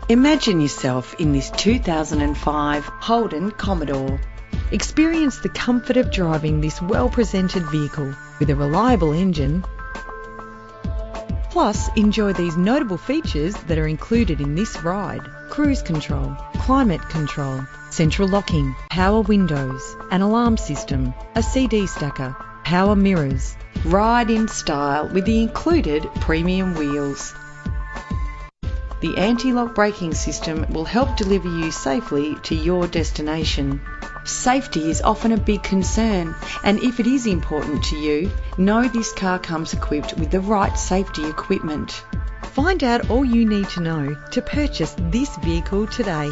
Imagine yourself in this 2005 Holden Commodore. Experience the comfort of driving this well-presented vehicle with a reliable engine. Plus, enjoy these notable features that are included in this ride: cruise control, climate control, central locking, power windows, an alarm system, a CD stacker, power mirrors. Ride in style with the included premium wheels. The anti-lock braking system will help deliver you safely to your destination. Safety is often a big concern, and if it is important to you, know this car comes equipped with the right safety equipment. Find out all you need to know to purchase this vehicle today.